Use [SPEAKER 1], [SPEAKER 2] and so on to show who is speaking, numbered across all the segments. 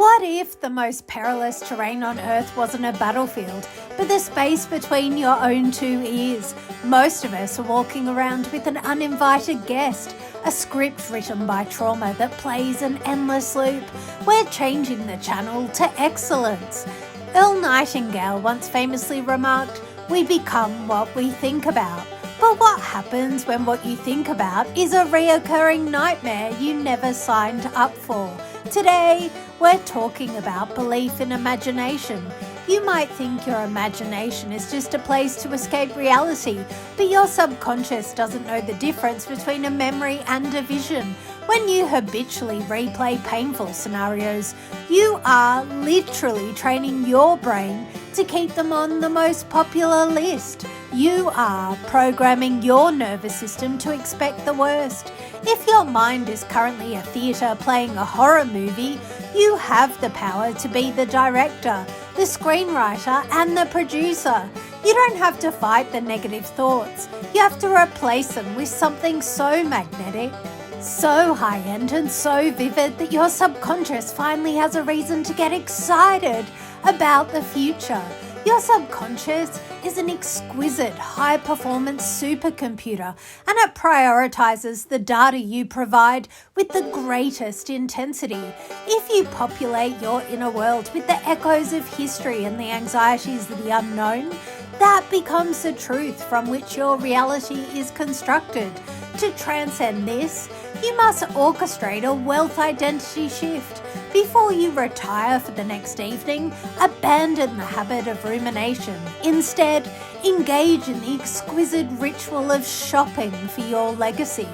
[SPEAKER 1] What if the most perilous terrain on Earth wasn't a battlefield, but the space between your own two ears? Most of us are walking around with an uninvited guest, a script written by trauma that plays an endless loop. We're changing the channel to excellence. Earl Nightingale once famously remarked, "We become what we think about." But what happens when what you think about is a reoccurring nightmare you never signed up for? Today, we're talking about belief in imagination. You might think your imagination is just a place to escape reality, but your subconscious doesn't know the difference between a memory and a vision. When you habitually replay painful scenarios, you are literally training your brain to keep them on the most popular list. You are programming your nervous system to expect the worst. If your mind is currently a theatre playing a horror movie, you have the power to be the director, the screenwriter, and the producer. You don't have to fight the negative thoughts. You have to replace them with something so magnetic, so high-end and so vivid that your subconscious finally has a reason to get excited about the future. Your subconscious is an exquisite high-performance supercomputer, and it prioritizes the data you provide with the greatest intensity. If you populate your inner world with the echoes of history and the anxieties of the unknown, that becomes the truth from which your reality is constructed. To transcend this, you must orchestrate a wealth identity shift. Before you retire for the next evening, abandon the habit of rumination. Instead, engage in the exquisite ritual of shopping for your legacy.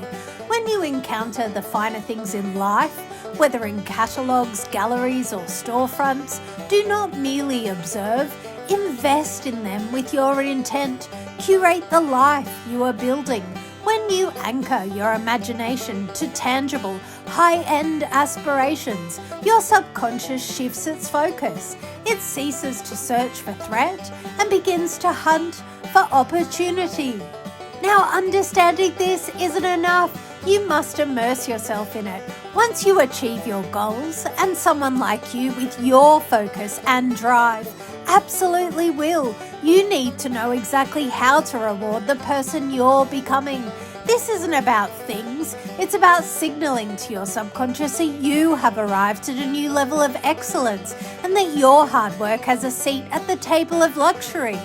[SPEAKER 1] When you encounter the finer things in life, whether in catalogues, galleries, or storefronts, do not merely observe, invest in them with your intent. Curate the life you are building. When you anchor your imagination to tangible, high-end aspirations, your subconscious shifts its focus. It ceases to search for threat and begins to hunt for opportunity. Now, understanding this isn't enough. You must immerse yourself in it. Once you achieve your goals, and someone like you with your focus and drive absolutely will, you need to know exactly how to reward the person you're becoming. This isn't about things, it's about signaling to your subconscious that you have arrived at a new level of excellence and that your hard work has a seat at the table of luxury.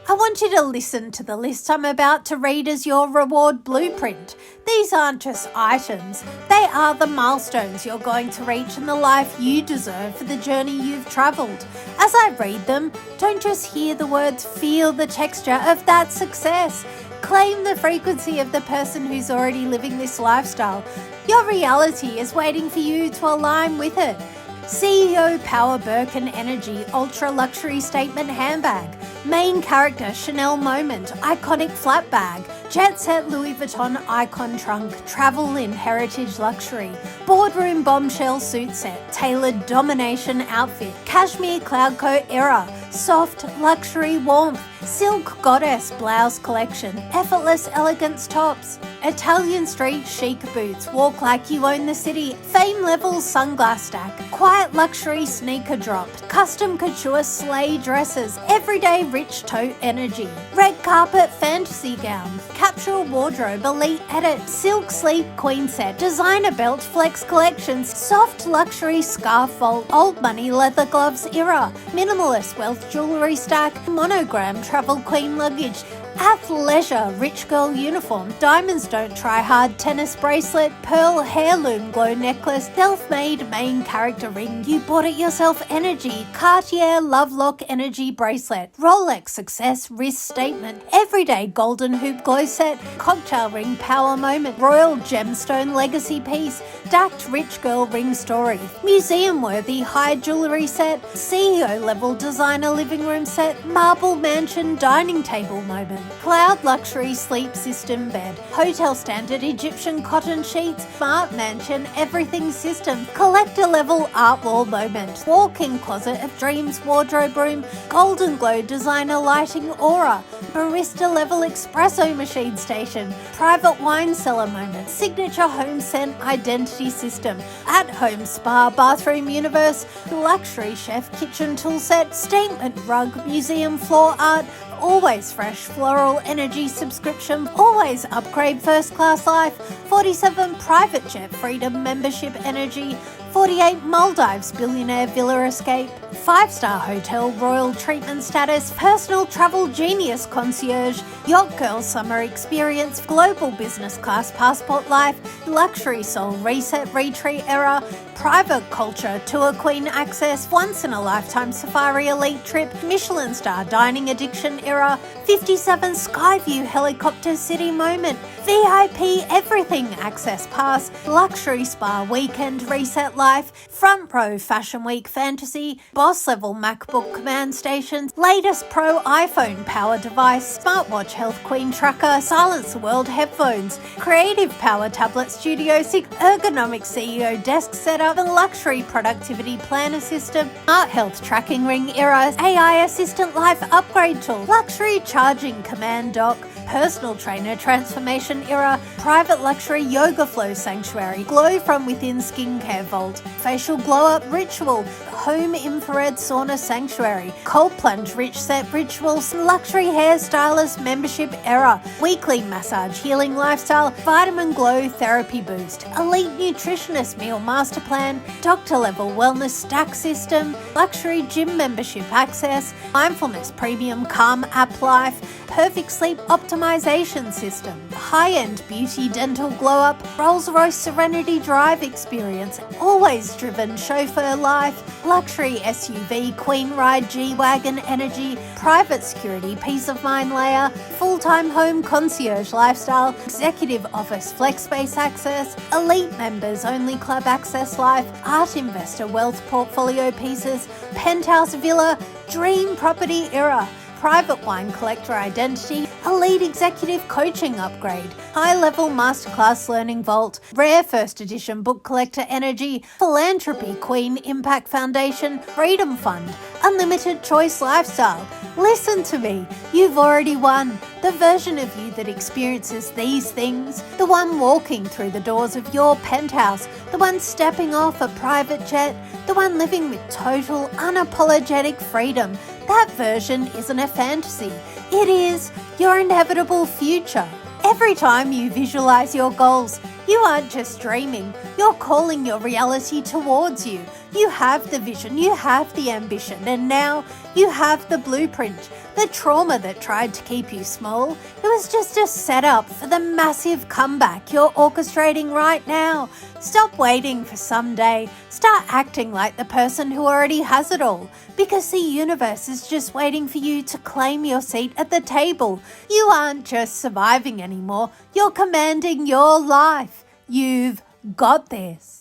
[SPEAKER 1] I want you to listen to the list I'm about to read as your reward blueprint. These aren't just items, they are the milestones you're going to reach in the life you deserve for the journey you've travelled. As I read them, don't just hear the words, feel the texture of that success. Claim the frequency of the person who's already living this lifestyle. Your reality is waiting for you to align with it. CEO Power Birkin Energy Ultra Luxury Statement Handbag. Main character Chanel Moment Iconic Flat Bag. Jet Set Louis Vuitton Icon Trunk Travel in Heritage Luxury. Boardroom Bombshell Suit Set Tailored Domination Outfit. Cashmere Cloud Coat Era Soft Luxury Warmth. Silk Goddess Blouse Collection. Effortless Elegance Tops. Italian Street Chic Boots Walk Like You Own the City. Fame Level Sunglass Stack. Quiet Luxury Sneaker Drop. Custom Couture Sleigh Dresses. Everyday Rich Tote Energy. Red Carpet Fantasy Gowns. Capsule Wardrobe Elite Edit. Silk Sleep Queen Set. Designer Belt Flex Collections. Soft Luxury Scarf Vault. Old Money Leather Gloves Era. Minimalist Wealth Jewelry Stack. Monogram Travel Queen Luggage. Athleisure Rich Girl Uniform. Diamonds Don't Try Hard Tennis Bracelet. Pearl Heirloom Glow Necklace. Self-made Main Character Ring You Bought It Yourself Energy. Cartier Love Lock Energy Bracelet. Rolex Success Wrist Statement. Everyday Golden Hoop Glow Set. Cocktail Ring Power Moment. Royal Gemstone Legacy Piece. Stacked Rich Girl Ring Story. Museum Worthy High Jewelry Set. CEO Level Designer Living Room Set. Marble Mansion Dining Table Moment. Cloud luxury sleep system bed, hotel standard Egyptian cotton sheets, smart mansion everything system, collector level art wall moment, walk-in closet of dreams wardrobe room, golden glow designer lighting aura, barista level espresso machine station, private wine cellar moment, signature home scent identity system, at home spa bathroom universe, luxury chef kitchen tool set, statement rug, museum floor art, always fresh floral energy subscription, always upgrade first class life, 47 private jet freedom membership energy, 48 Maldives billionaire villa escape, 5-star hotel royal treatment status, personal travel genius concierge, yacht girl summer experience, global business class passport life, luxury soul reset retreat era, private culture tour queen access, once in a lifetime safari elite trip, Michelin star dining addiction era, 57 Skyview helicopter city moment, VIP everything access pass, luxury spa weekend reset life, front row fashion week fantasy, boss level MacBook command stations, latest pro iPhone power device, smartwatch health queen tracker, silence the world headphones, creative power tablet studio 6, ergonomic CEO desk setup, and luxury productivity planner system, art health tracking ring era, AI assistant life upgrade tool, luxury charging command dock, personal trainer transformation era, private luxury yoga flow sanctuary, glow from within skincare vault, facial glow up ritual, home infrared sauna sanctuary, cold plunge rich set rituals, luxury hairstylist membership era, weekly massage healing lifestyle, vitamin glow therapy boost, elite nutritionist meal master plan, doctor level wellness stack system, luxury gym membership access, mindfulness premium calm app life, perfect sleep optimization system, high-end beauty dental glow up, Rolls-Royce Serenity Drive experience, always driven chauffeur life, luxury SUV queen ride G-Wagon energy, private security peace of mind layer, full-time home concierge lifestyle, executive office flex space access, elite members only club access life, art investor wealth portfolio pieces, penthouse villa, dream property era, private wine collector identity, elite executive coaching upgrade, high-level masterclass learning vault, rare first edition book collector energy, philanthropy queen impact foundation, freedom fund, unlimited choice lifestyle. Listen to me, you've already won. The version of you that experiences these things, the one walking through the doors of your penthouse, the one stepping off a private jet, the one living with total unapologetic freedom, that version isn't a fantasy. It is your inevitable future. Every time you visualize your goals, you aren't just dreaming, you're calling your reality towards you. You have the vision, you have the ambition, and now you have the blueprint. The trauma that tried to keep you small, it was just a setup for the massive comeback you're orchestrating right now. Stop waiting for someday. Start acting like the person who already has it all, because the universe is just waiting for you to claim your seat at the table. You aren't just surviving anymore, you're commanding your life. You've got this.